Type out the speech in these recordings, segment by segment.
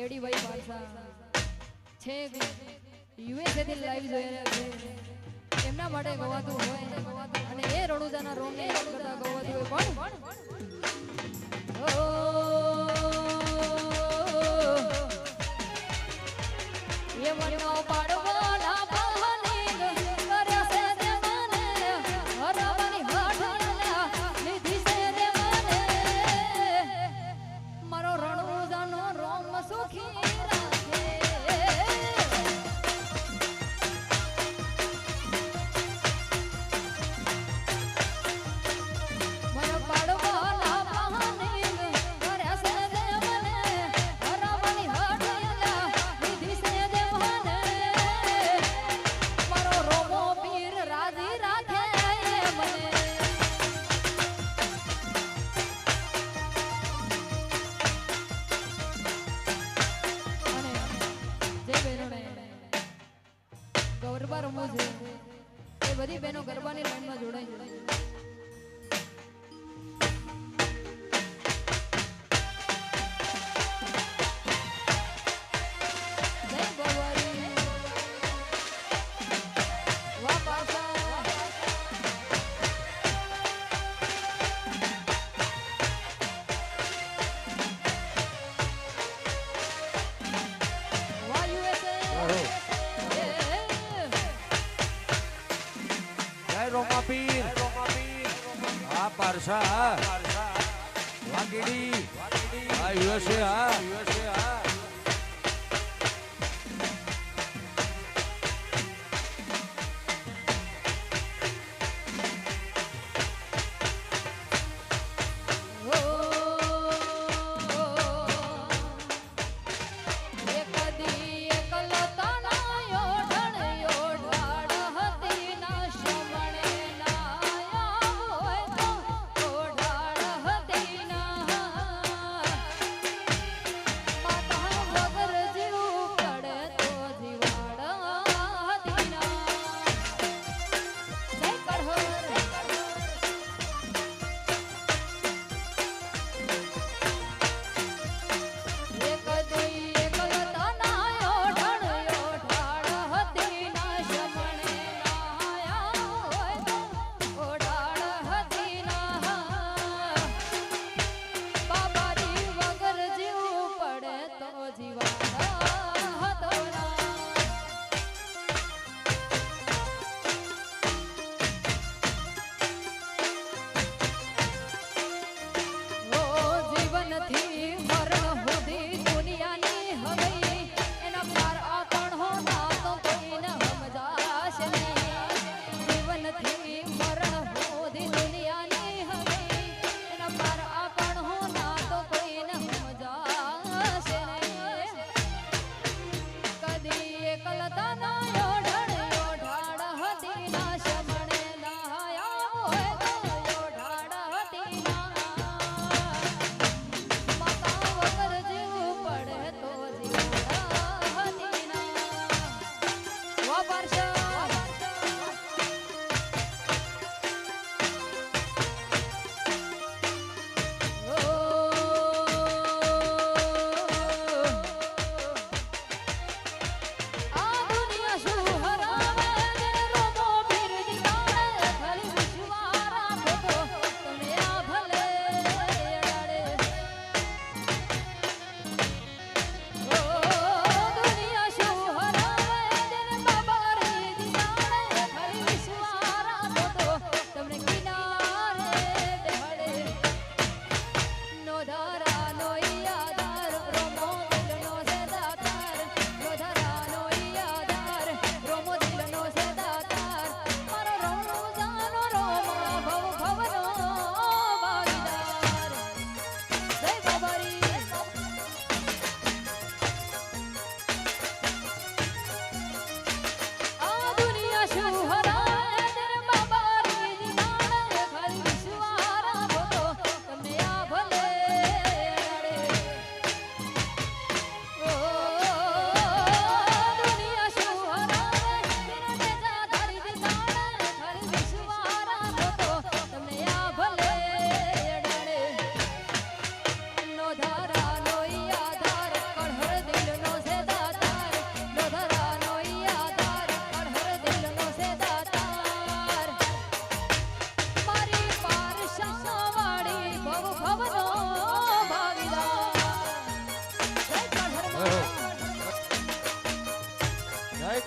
કેડી ભાઈ પાછા છે યુએસએ થી લાઈવ જોઈ રહ્યા છે એમના માટે ગવાતું હોય અને એ રણુદાના રોંગ ને યાદ કરતા ગવાતું હોય પણ એ મનો પાડવો ના પાહની કર્યા છે તે મને હરવાની હાઠણલા લીધી છે તે મને મારો રણુદાનો રોમ સુખી રાખે મનો પાડવો ના પાહની કર્યા છે તે મને હરવાની હાઠણલા લીધી છે તે મને મારો રોમો પીર રાજી રાખે મને અને જે બહેનોને ગરબા રમવું છે એ બધી બહેનો ગરબાની લાઈનમાં જોડાઈ જય ગોવારી વાહ પાછા વાહ યુએસએ જય રોમાપીર હા પારસા વાગીડી હા યુએસએ હા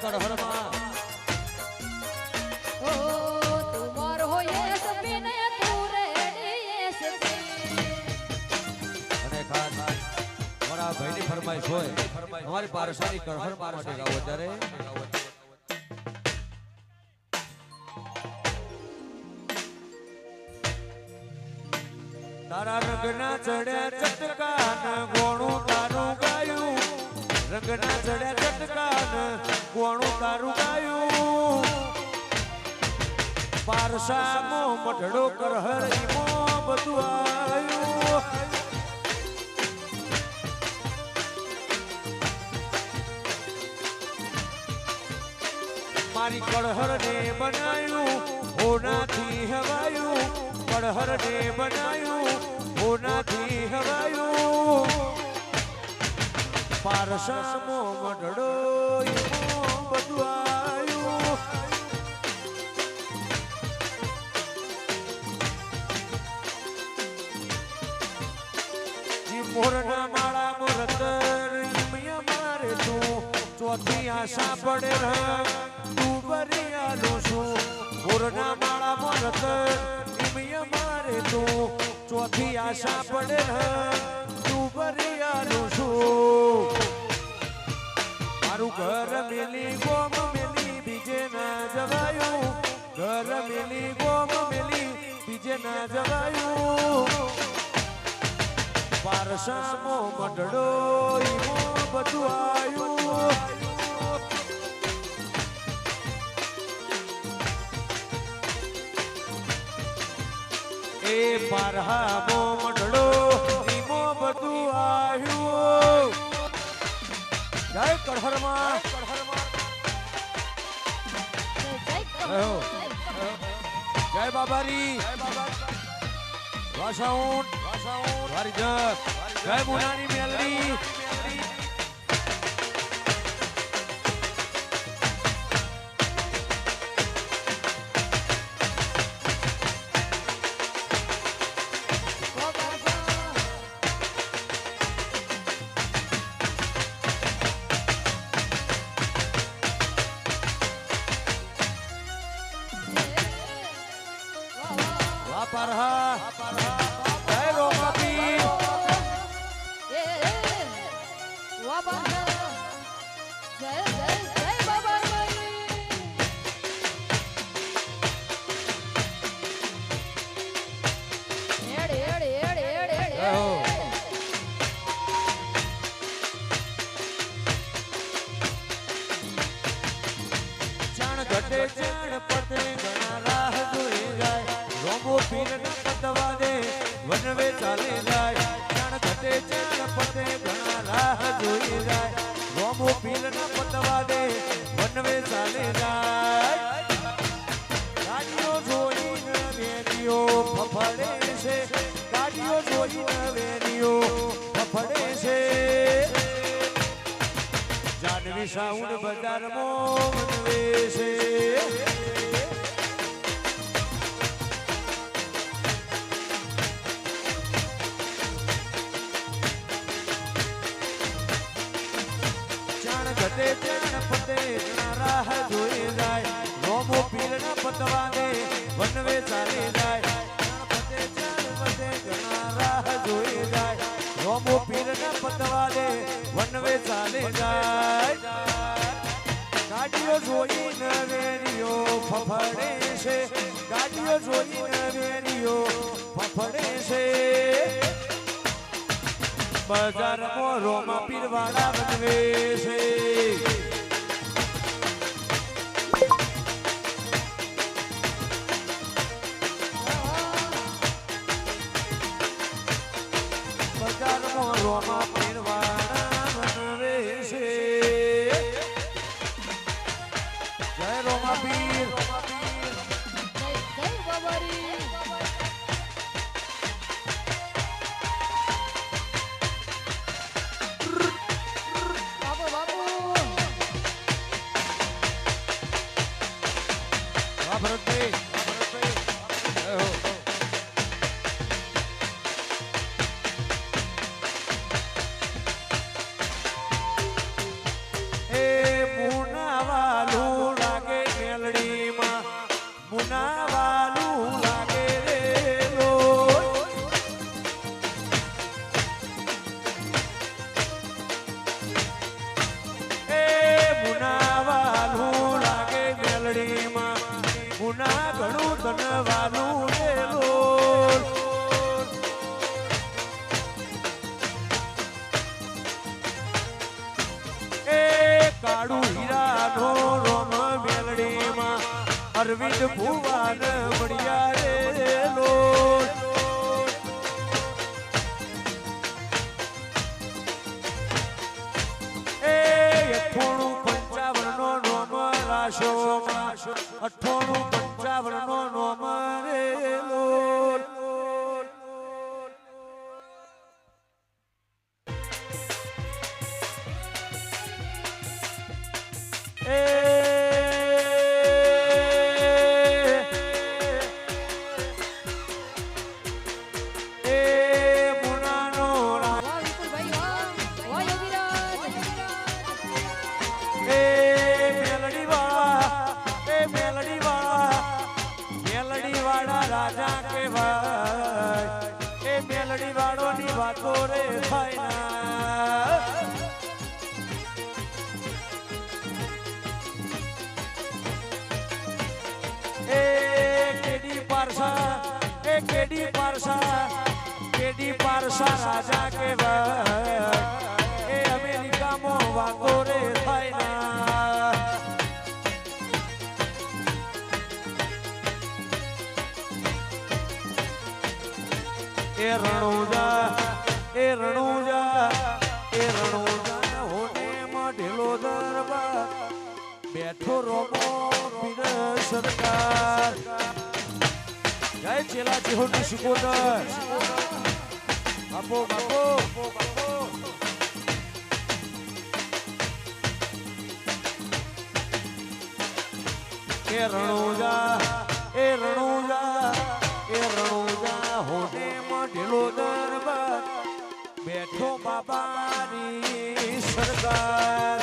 કડહરમાં ઓ તું મારો એસપી ને તું રેડી એસપી. અને ખાસ મારા ભાઈની ફરમાઈશ હોય અમારી પારસાની કડહર માટે ગાવો ત્યારે તારા રંગના ચડ્યા ચટકાન ગોણું તારું ગાયું રંગના ચડ્યા ચટકાન ગોણું તારું ગાયું પારસામો મઢડો કરહર ઈમો બધું આયું મારી કળહર ને બનાયું હોનાથી હવાયું કળહર ને બનાયું હોનાથી હવાયું પારસામો મઢડો ઈમો બધું આયું જી મોરના માળા મોરતર ઈમય મારે તું ચોથી આશા પડે રહ તું બરિયાલો છું મોરના માળા મોરતર ઈમય મારે તું ચોથી આશા પડે રહ તું બરિયાલો છું મારું ઘર મેલી ગોમ મેલી બીજે ના જવાયું ઘર મેલી ગોમ મેલી બીજે ના જવાયું પારસામો મઢડો ઈમો બધું આયું એ પારહામો મઢડો ઈમો બધું આયું જય કડહરમાં જય બાબારી વાસાઉન વારી જય મુનાની મેલડી પારહા જય રોમાપી વાહ બાબા જય જય જય બાબા એડ એડ એડ એડ એડ જય હો ચાણ ઘટે ચાણ પતે ઘણા રાહ જોઈ જાય રોમો પીર ન પતવા દે વનવે ચાલે જાય ચાણ ઘટે ચાણ પતે ઘણા રાહ જોઈ જાય રોમો પીર ન પતવા દે વનવે ચાલે જાય ગાડીઓ જોઈને વેરીઓ ફફડે છે ગાડીઓ જોઈને વેરીઓ ફફડે છે જાનવી સાઉન્ડ બજારમાં વનવે છે ઘટે ચાણ પતે ઘણા રાહ જોઈ જાય રોમો પીર ન પતવા દે વનવે ચાલે જાય પતે ચાણ પતે ઘણા રાહ જોઈ જાય રોમો પીર ન પતવા દે વનવે ચાલે જાય ગાડીઓ જોઈને વેરીઓ ફફડે છે ગાડીઓ જોઈને વેરીઓ ફફડે છે બજારમાં રોમા પીરવાળા વનવે છે બજારમાં રોમા પીરવાળા વનવે છે જય રોમા પીર જય જય બાબારી બાબુ બાબુ વાહ ભરતભાઈ જય હો તન વાલું ડેલોલ એ કાળું હીરાનો રોમ મેલડીમાં અરવિંદ ભુવાન મળ્યા રે લોલ એ 58 નો નોમ રાશોમાં 58 નો નોમ રે લોલ રાજા કેવાય એ મેલડી વાળોની વાતો રે થાય ના એ કેડી પારસા રાજા કેવાય એ અમેરિકામાં વાતો રે થાય ના એ રણુજા હોને ઢેલો દરબાર બેઠો રોમો પીર સરકાર જય ચેલા જેહોની શિકોતર બાપો એ રણુજા હોને ઢેલો દરબાર બેઠો બાબાની સરકાર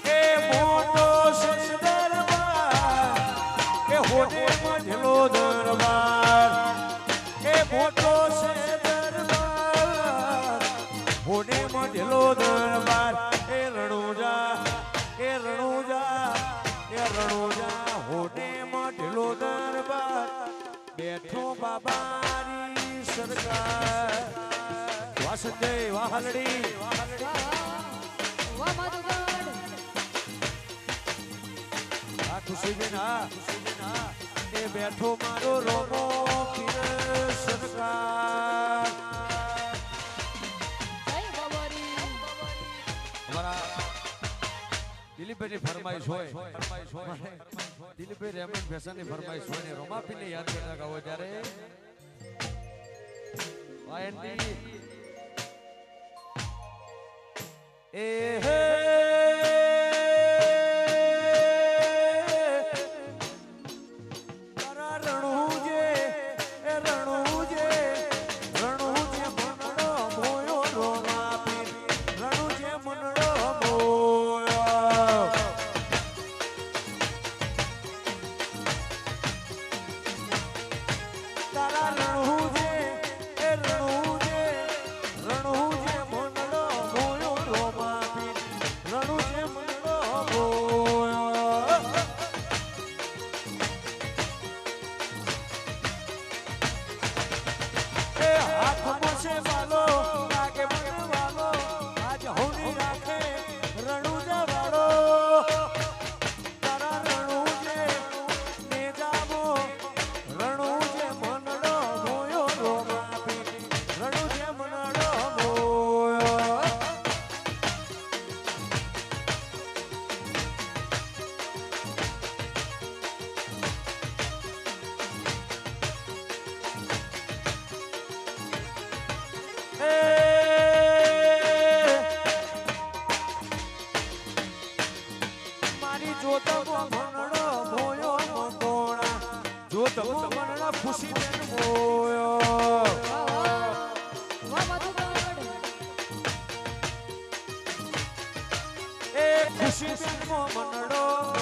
એ મોટો દરબાર એ હોને ઢેલો દરબાર એ મોટો દરબાર હોને ઢેલો દરબાર એ રણુજા હોને ઢેલો દરબાર બેઠો બાબાની સરકાર વાહ સંજય વાહ હાલડી વાહ માધુગઢ આ ખુશીબેન એ બેઠો મારો રોમો પીર સરકાર દિલીપભાઈની ફરમાઈશ હોય દિલીપભાઈ રેમન ફેશનની ફરમાઈશ હોય ને રોમાપીને યાદ કરતા ગાવો ત્યારે વાયનડી એ હે ખુશી બેન મોયો વાહ માધુગઢ એ ખુશી બેન મો મનડો